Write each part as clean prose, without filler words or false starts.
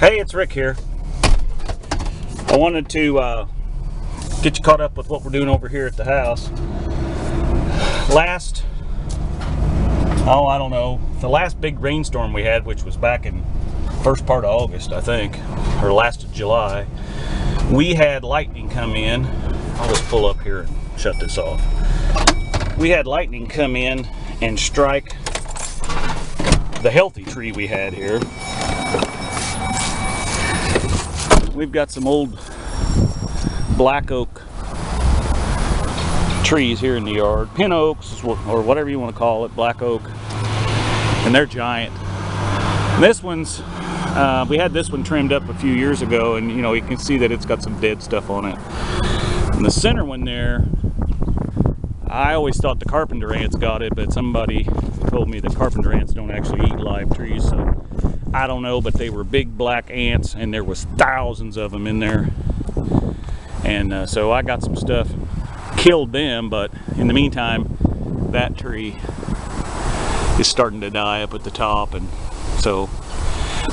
Hey, it's Rick here. I wanted to get you caught up with what we're doing over here at the house. I don't know, the last big rainstorm we had, which was back in first part of August, I think, or last of July, we had lightning come in. I'll just pull up here and shut this off. We had lightning come in and strike the healthy tree we had here. We've got some old black oak trees here in the yard, pin oaks or whatever you want to call it, black oak, and they're giant. And this one's we had this one trimmed up a few years ago, and you know, you can see that it's got some dead stuff on it. And the center one there, I always thought the carpenter ants got it, but somebody told me that carpenter ants don't actually eat live trees, so I don't know, but they were big black ants, and there was thousands of them in there. And so I got some stuff, killed them, but in the meantime, that tree is starting to die up at the top. And so,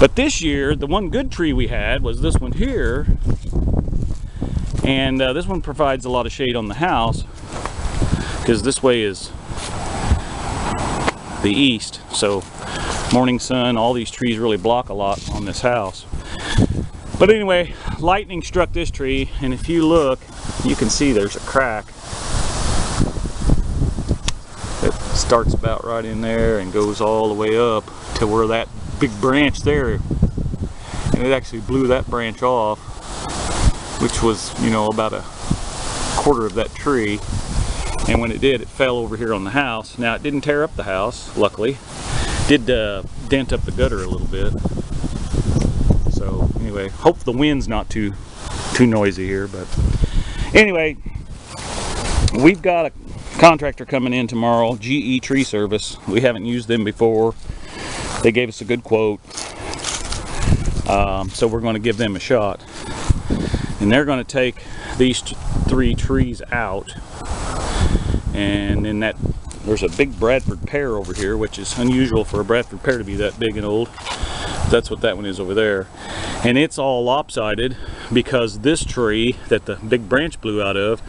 but this year, the one good tree we had was this one here, and this one provides a lot of shade on the house, because this way is the east, so morning sun, all these trees really block a lot on this house. But anyway, lightning struck this tree, and if you look, you can see there's a crack that starts about right in there and goes all the way up to where that big branch there, and it actually blew that branch off, which was, you know, about a quarter of that tree. And when it did, it fell over here on the house. Now, it didn't tear up the house, luckily. Did dent up the gutter a little bit. So anyway, hope the wind's not too noisy here. But anyway, we've got a contractor coming in tomorrow, GE Tree Service. We haven't used them before. They gave us a good quote, so we're going to give them a shot. And they're going to take these 3 trees out. And then there's a big Bradford pear over here, which is unusual for a Bradford pear to be that big and old. That's what that one is over there. And it's all lopsided because this tree that the big branch blew out of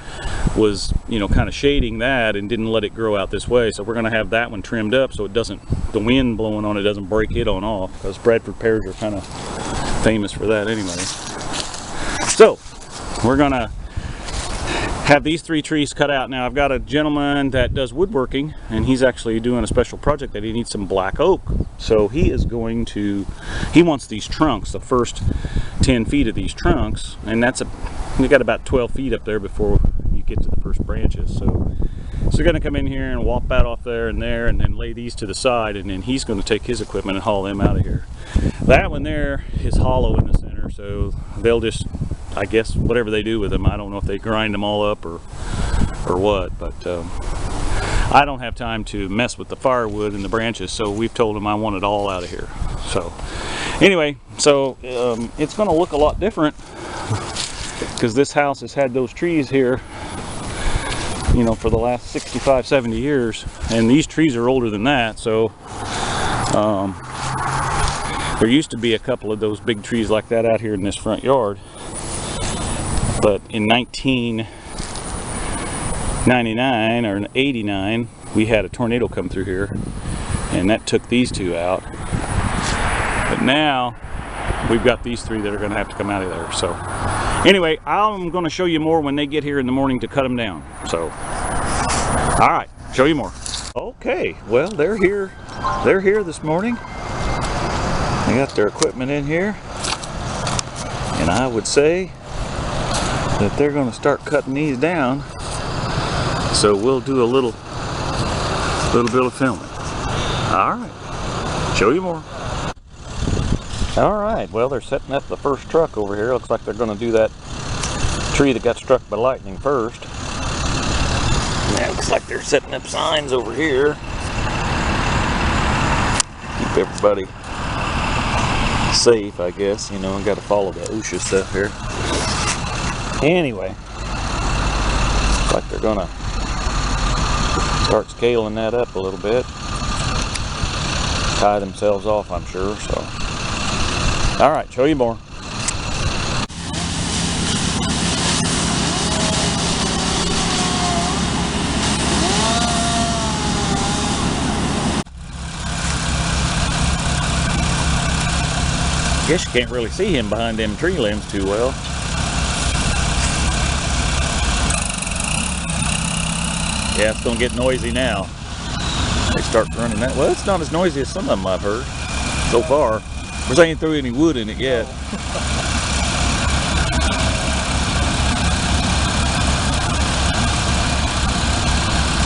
was, you know, kind of shading that and didn't let it grow out this way. So we're going to have that one trimmed up so it doesn't, the wind blowing on it doesn't break it on off, because Bradford pears are kind of famous for that anyway. So we're going to have these 3 trees cut out. Now, I've got a gentleman that does woodworking, and he's actually doing a special project that he needs some black oak. So he is going to, he wants these trunks, the first 10 feet of these trunks, and we got about 12 feet up there before you get to the first branches. So they're going to come in here and walk that off there, and then lay these to the side, and then he's going to take his equipment and haul them out of here. That one there is hollow in the center, so they'll just, I guess, whatever they do with them, I don't know if they grind them all up or what, but I don't have time to mess with the firewood and the branches, so we've told them I want it all out of here. So anyway, so it's going to look a lot different, because this house has had those trees here, you know, for the last 65-70 years, and these trees are older than that. So there used to be a couple of those big trees like that out here in this front yard. But in 1999 or 89, we had a tornado come through here, and that took these 2 out. But now we've got these 3 that are going to have to come out of there. So anyway, I'm going to show you more when they get here in the morning to cut them down. So all right, show you more. Okay, well, they're here this morning. They got their equipment in here, and I would say that they're going to start cutting these down, so we'll do a little bit of filming. All right, show you more. All right, well, they're setting up the first truck over here. Looks like they're going to do that tree that got struck by lightning first. Yeah, looks like they're setting up signs over here. Keep everybody safe, I guess, you know, and got to follow the OSHA stuff here. Anyway, looks like they're gonna start scaling that up a little bit, tie themselves off, I'm sure. So All right, show you more. Guess you can't really see him behind them tree limbs too well. Yeah, it's gonna get noisy now. They start running that. Well, it's not as noisy as some of them I've heard so far. Because I ain't threw any wood in it yet.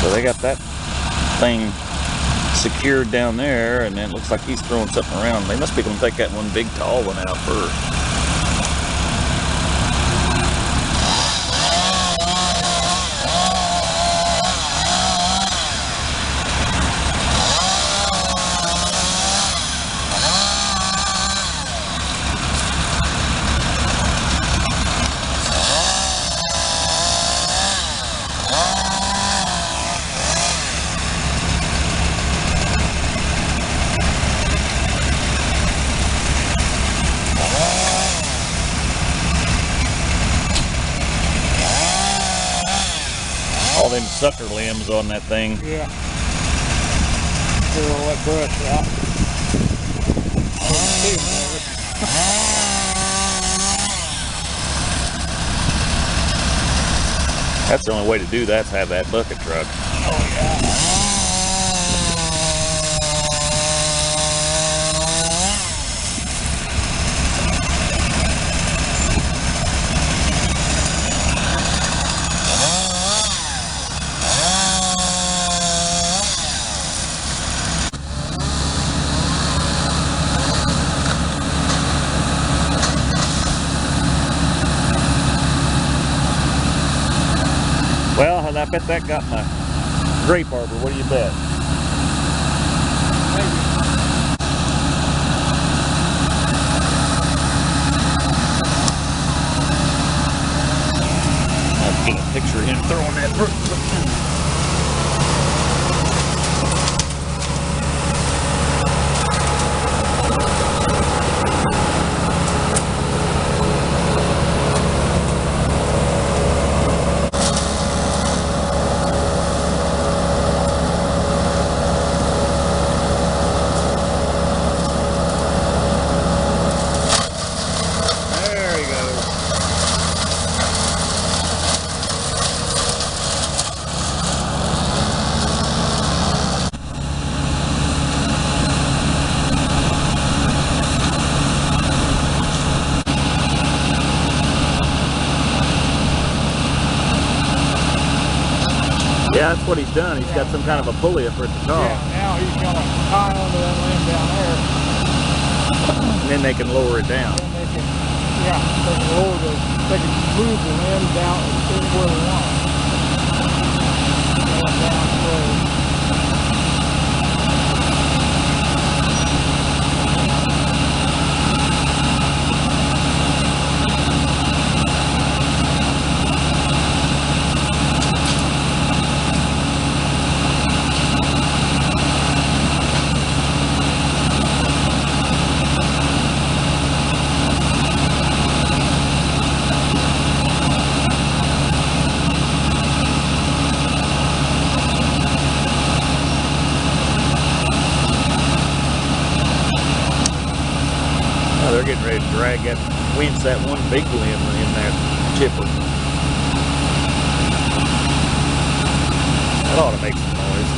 So they got that thing secured down there, and then it looks like he's throwing something around. They must be going to take that one big tall one out first. All them sucker limbs on that thing. Yeah. Get all that brush out. That's the only way to do that, is have that bucket truck. Oh yeah. Well, I bet that got my grape arbor. What do you bet? I'll get a picture of him throwing that fruit. Yeah, that's what he's done. He's got some kind of a pulley for it to talk. Yeah, now he's going to tie onto that limb down there. And then they can lower it down. And they can, they can move the limb down anywhere they want. Going down the road. They're getting ready to drag that, winch that one big limb in that chipper. That ought to make some noise.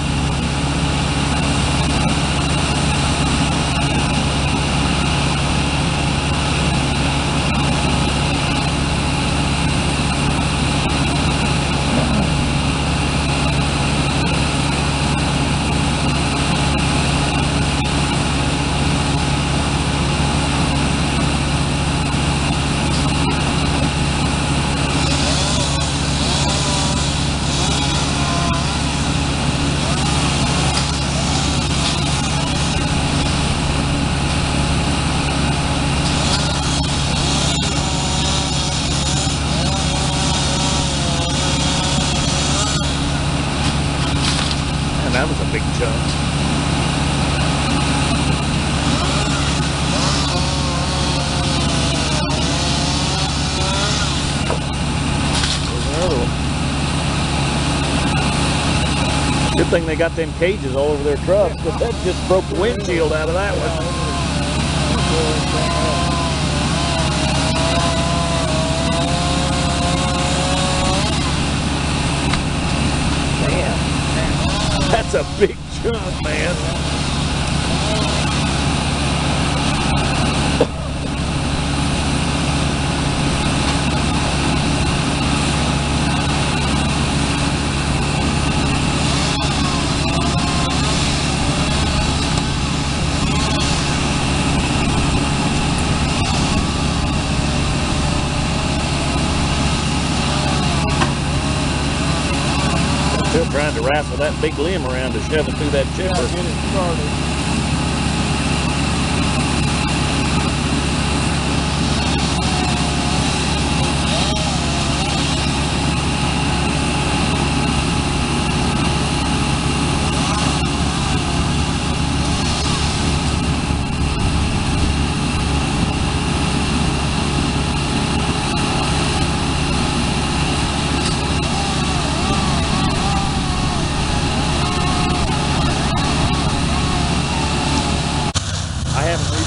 That was a big chunk. thing they got them cages all over their trucks, but that just broke the windshield out of that one. Man, that's a big chunk, man. Still trying to wrestle that big limb around to shove it through that chipper. Yeah, get it started.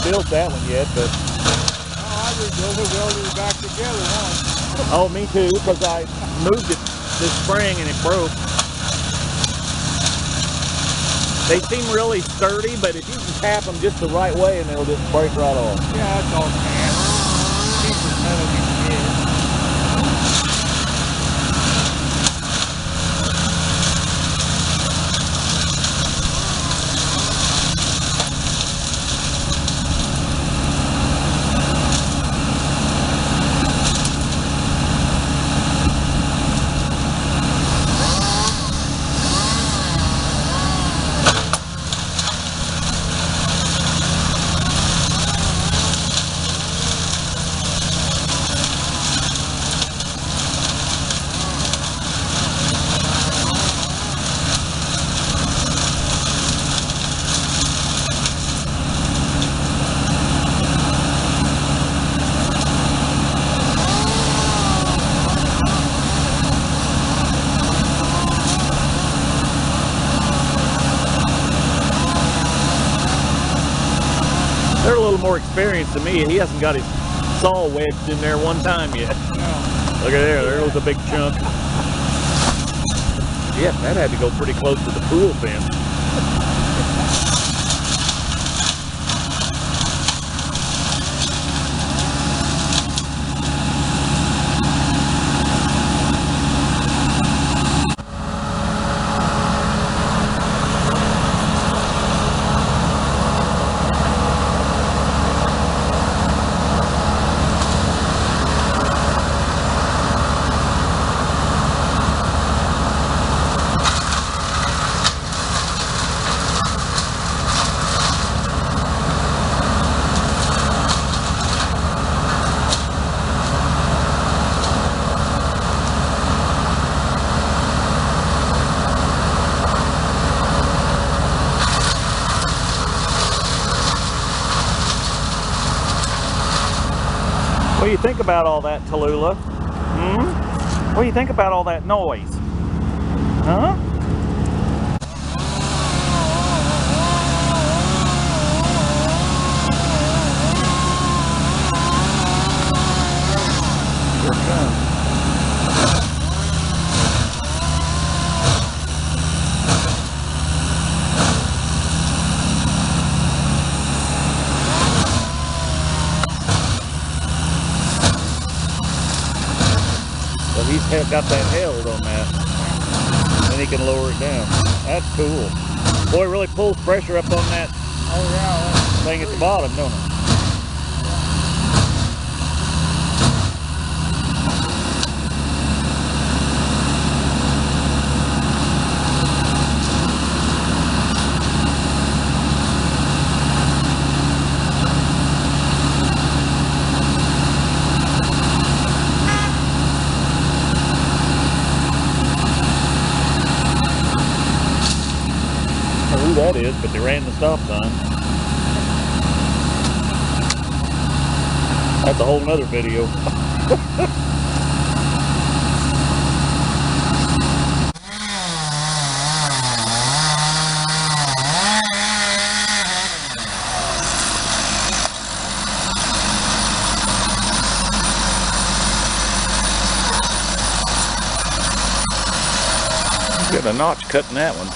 Built that one yet, but I rebuilt it, welded it back together once. oh, me too, because I moved it this spring and it broke. They seem really sturdy, but if you can tap them just the right way, and they'll just break right off. Yeah, that's all man. Cheaper metal you can get. They're a little more experienced than me. He hasn't got his saw wedged in there one time yet. No. Look at there goes a big chunk. Yeah, that had to go pretty close to the pool fence. What do you think about all that, Tallulah? Hmm? What do you think about all that noise? Huh? Here it comes. So he's got that held on that. Then he can lower it down. That's cool. Boy, it really pulls pressure up on that thing at the bottom, don't it? Who that is, but they ran the stop sign. That's a whole nother video. a notch cutting that one.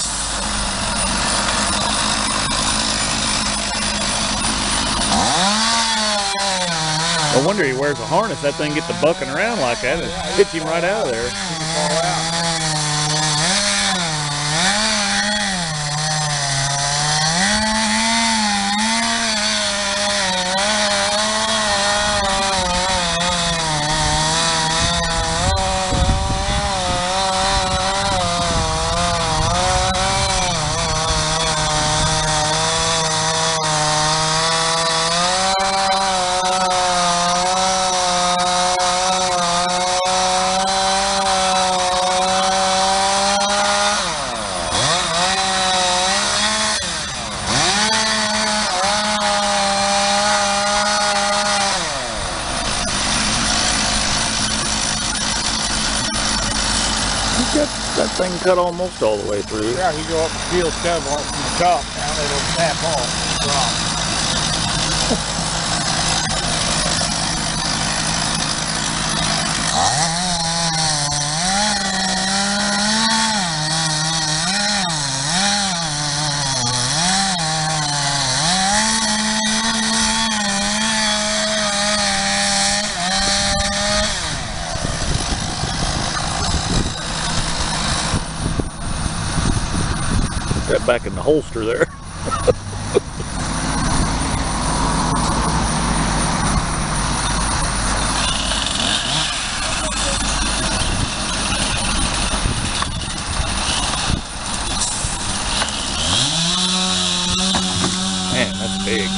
No wonder he wears a harness. That thing get to bucking around like that and hits him right out of there. He can fall out. That thing cut almost all the way through. Yeah, you go up and peel stub off from the top, now it'll snap off. Drop. That back in the holster there. Man, that's big.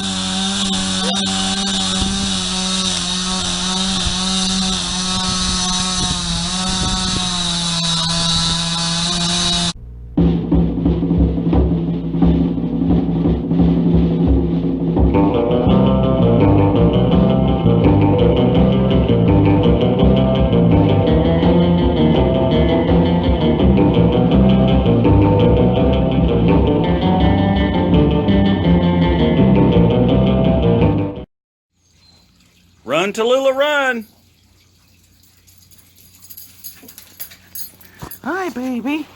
Run, Tallulah, run! Hi, baby.